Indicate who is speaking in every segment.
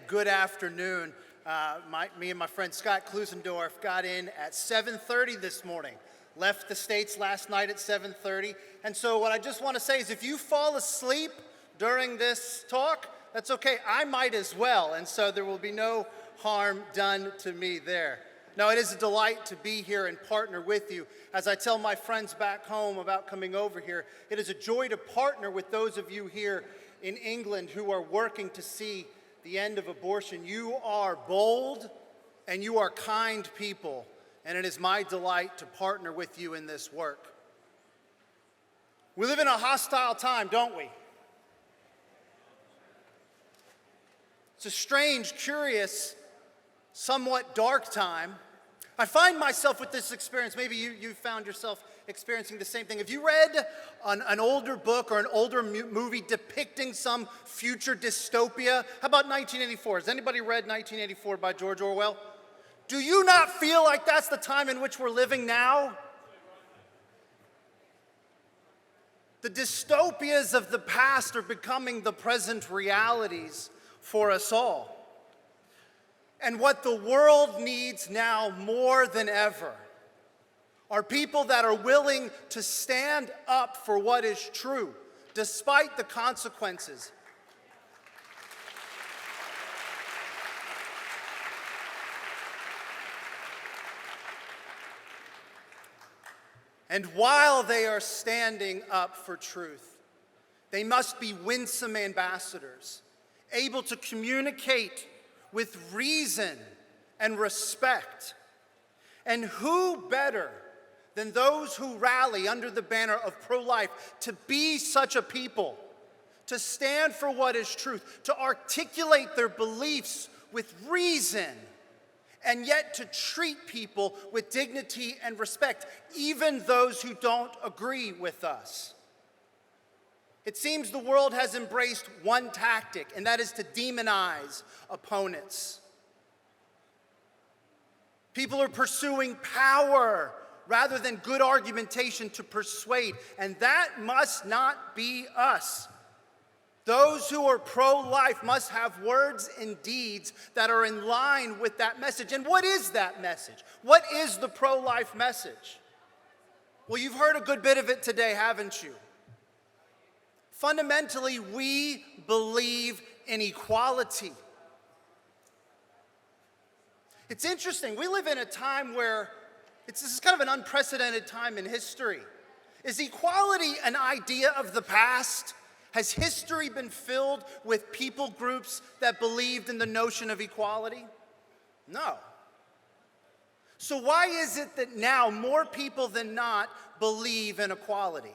Speaker 1: good afternoon. Me and my friend Scott Klusendorf got in at 7:30 this morning. Left the States last night at 7:30. And so what I just want to say is if you fall asleep during this talk, that's okay. I might as well. And so there will be no harm done to me there. No, it is a delight to be here and partner with you. As I tell my friends back home about coming over here, it is a joy to partner with those of you here in England who are working to see the end of abortion. You are bold and you are kind people, and it is my delight to partner with you in this work. We live in a hostile time, don't we? It's a strange, curious, somewhat dark time. I find myself with this experience. Maybe you found yourself experiencing the same thing. Have you read an older book or an older movie depicting some future dystopia? How about 1984? Has anybody read 1984 by George Orwell? Do you not feel like that's the time in which we're living now? The dystopias of the past are becoming the present realities for us all. And what the world needs now more than ever are people that are willing to stand up for what is true, despite the consequences. And while they are standing up for truth, they must be winsome ambassadors, able to communicate with reason and respect. And who better than those who rally under the banner of pro-life to be such a people, to stand for what is truth, to articulate their beliefs with reason, and yet to treat people with dignity and respect, even those who don't agree with us. It seems the world has embraced one tactic, and that is to demonize opponents. People are pursuing power rather than good argumentation to persuade, and that must not be us. Those who are pro-life must have words and deeds that are in line with that message. And what is that message? What is the pro-life message? Well, you've heard a good bit of it today, haven't you? Fundamentally, we believe in equality. It's interesting. We live in a time where this is kind of an unprecedented time in history. Is equality an idea of the past? Has history been filled with people groups that believed in the notion of equality? No. So why is it that now more people than not believe in equality?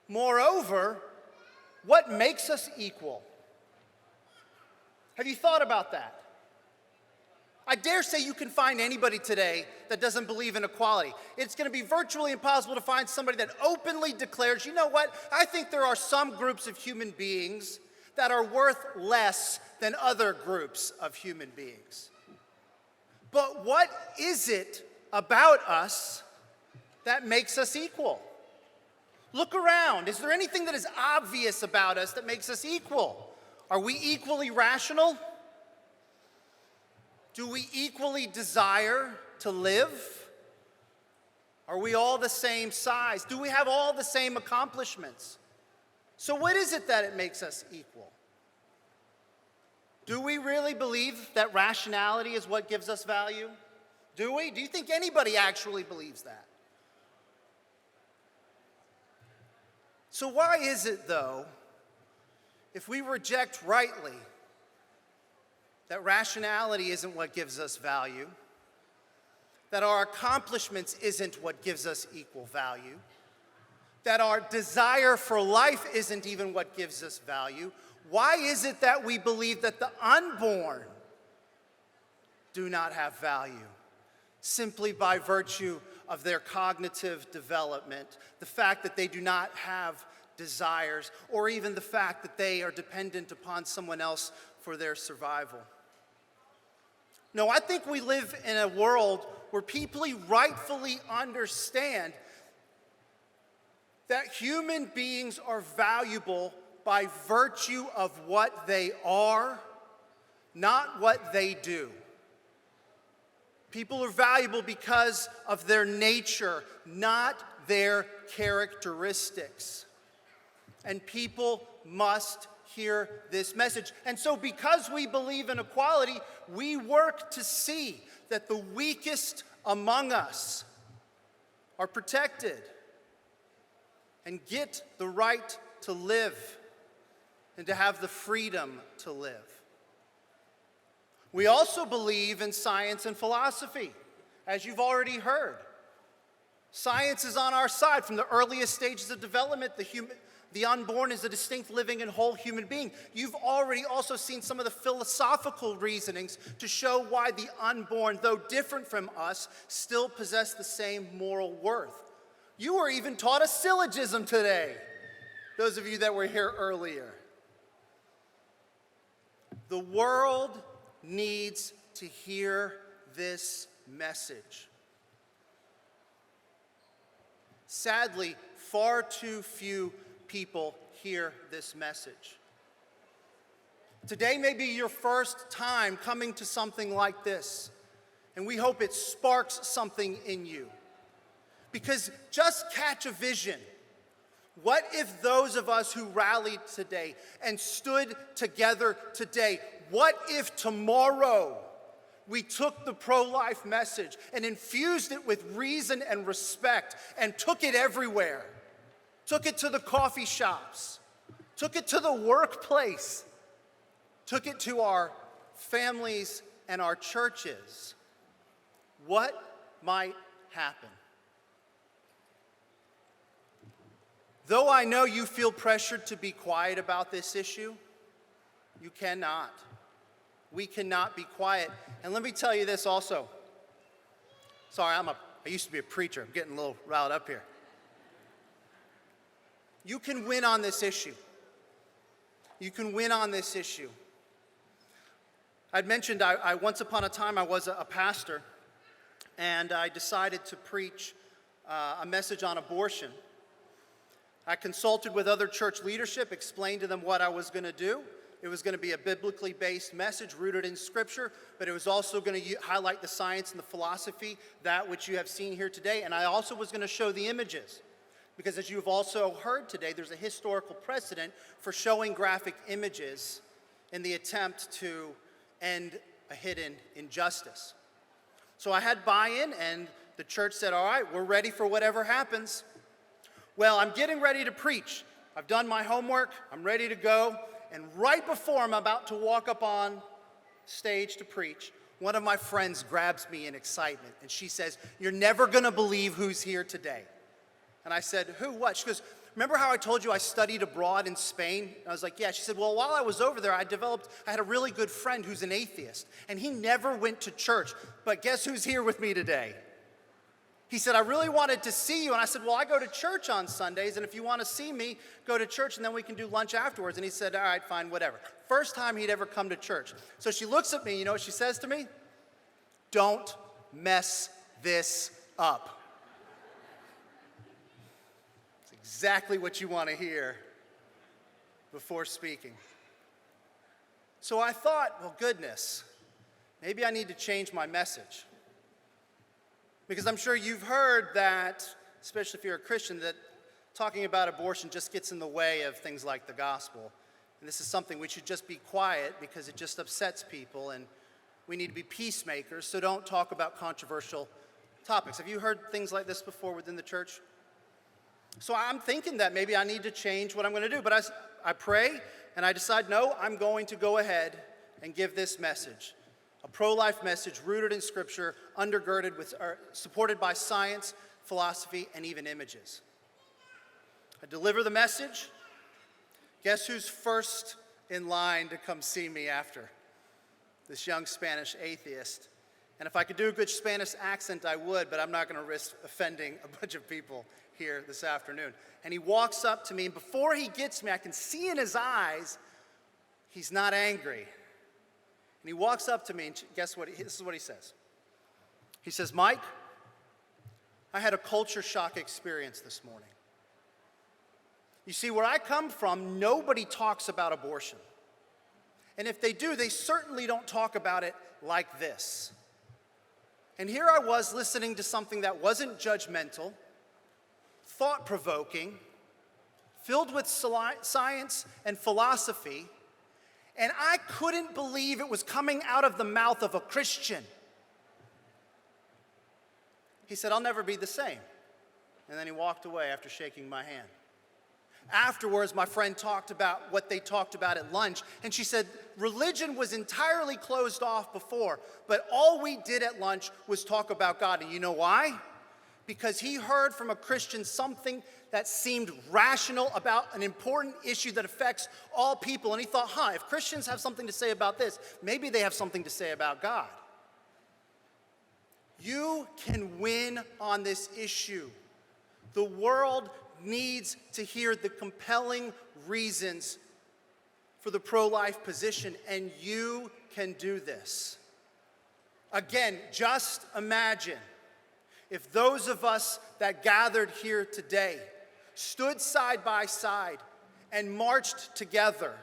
Speaker 1: Moreover, what makes us equal? Have you thought about that? I dare say you can find anybody today that doesn't believe in equality. It's going to be virtually impossible to find somebody that openly declares, you know what, I think there are some groups of human beings that are worth less than other groups of human beings. But what is it about us that makes us equal? Look around. Is there anything that is obvious about us that makes us equal? Are we equally rational? Do we equally desire to live? Are we all the same size? Do we have all the same accomplishments? So what is it that it makes us equal? Do we really believe that rationality is what gives us value? Do we? Do you think anybody actually believes that? So why is it, though, if we reject rightly that rationality isn't what gives us value, that our accomplishments isn't what gives us equal value, that our desire for life isn't even what gives us value, why is it that we believe that the unborn do not have value simply by virtue of their cognitive development, the fact that they do not have desires, or even the fact that they are dependent upon someone else for their survival? No, I think we live in a world where people rightfully understand that human beings are valuable by virtue of what they are, not what they do. People are valuable because of their nature, not their characteristics. And people must hear this message. And so because we believe in equality, we work to see that the weakest among us are protected and get the right to live and to have the freedom to live. We also believe in science and philosophy, as you've already heard. Science is on our side. From the earliest stages of development, the unborn is a distinct living and whole human being. You've already also seen some of the philosophical reasonings to show why the unborn, though different from us, still possess the same moral worth. You were even taught a syllogism today, those of you that were here earlier. The world needs to hear this message. Sadly, far too few people hear this message. Today may be your first time coming to something like this, and we hope it sparks something in you. Because just catch a vision. What if those of us who rallied today and stood together today, what if tomorrow we took the pro-life message and infused it with reason and respect and took it everywhere? Took it to the coffee shops, took it to the workplace, took it to our families and our churches. What might happen? Though I know you feel pressured to be quiet about this issue, you cannot. We cannot be quiet. And let me tell you this also. Sorry, I used to be a preacher. I'm getting a little riled up here. You can win on this issue. You can win on this issue. I'd mentioned once upon a time I was a pastor, and I decided to preach a message on abortion. I consulted with other church leadership, explained to them what I was going to do. It was going to be a biblically based message rooted in Scripture, but it was also going to highlight the science and the philosophy, that which you have seen here today. And I also was going to show the images, because as you've also heard today, there's a historical precedent for showing graphic images in the attempt to end a hidden injustice. So I had buy-in, and the church said, all right, we're ready for whatever happens. Well, I'm getting ready to preach. I've done my homework. I'm ready to go. And right before I'm about to walk up on stage to preach, one of my friends grabs me in excitement, and she says, "You're never going to believe who's here today." And I said, "Who? What?" She goes, "Remember how I told you I studied abroad in Spain?" And I was like, "Yeah." She said, "Well, while I was over there, I had a really good friend who's an atheist, and he never went to church. But guess who's here with me today?" He said, "I really wanted to see you." And I said, "Well, I go to church on Sundays, and if you want to see me, go to church, and then we can do lunch afterwards." And he said, "All right, fine, whatever." First time he'd ever come to church. So she looks at me, you know what she says to me? "Don't mess this up." It's exactly what you want to hear before speaking. So I thought, well, goodness, maybe I need to change my message. Because I'm sure you've heard that, especially if you're a Christian, that talking about abortion just gets in the way of things like the gospel. And this is something we should just be quiet because it just upsets people, and we need to be peacemakers, so don't talk about controversial topics. Have you heard things like this before within the church? So I'm thinking that maybe I need to change what I'm going to do. But I pray, and I decide, no, I'm going to go ahead and give this message. A pro-life message rooted in Scripture, undergirded with, supported by science, philosophy, and even images. I deliver the message. Guess who's first in line to come see me after? This young Spanish atheist. And if I could do a good Spanish accent, I would, but I'm not going to risk offending a bunch of people here this afternoon. And he walks up to me, and before he gets me, I can see in his eyes, he's not angry. And he walks up to me, and guess what? This is what he says. He says, "Mike, I had a culture shock experience this morning. You see, where I come from, nobody talks about abortion. And if they do, they certainly don't talk about it like this. And here I was listening to something that wasn't judgmental, thought-provoking, filled with science and philosophy, and I couldn't believe it was coming out of the mouth of a Christian. He said, "I'll never be the same." And then he walked away after shaking my hand. Afterwards, my friend talked about what they talked about at lunch, and she said, religion was entirely closed off before, but all we did at lunch was talk about God. And you know why? Because he heard from a Christian something that seemed rational about an important issue that affects all people. And he thought, if Christians have something to say about this, maybe they have something to say about God. You can win on this issue. The world needs to hear the compelling reasons for the pro-life position, and you can do this. Again, just imagine if those of us that gathered here today stood side by side and marched together.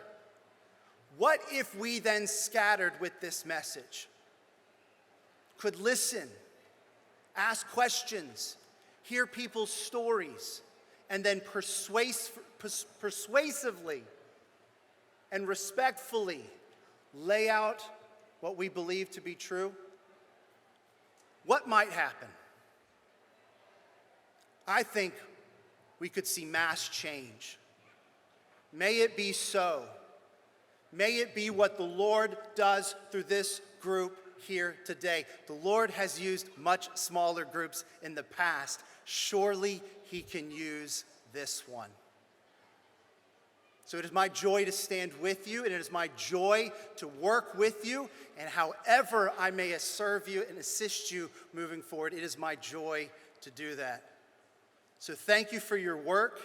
Speaker 1: What if we then scattered with this message? Could listen, ask questions, hear people's stories, and then persuasively and respectfully lay out what we believe to be true? What might happen? I think we could see mass change. May it be so. May it be what the Lord does through this group here today. The Lord has used much smaller groups in the past. Surely he can use this one. So it is my joy to stand with you, and it is my joy to work with you, and however I may serve you and assist you moving forward, it is my joy to do that. So thank you for your work,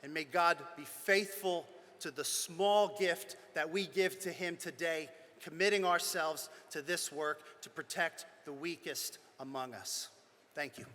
Speaker 1: and may God be faithful to the small gift that we give to him today, committing ourselves to this work to protect the weakest among us. Thank you.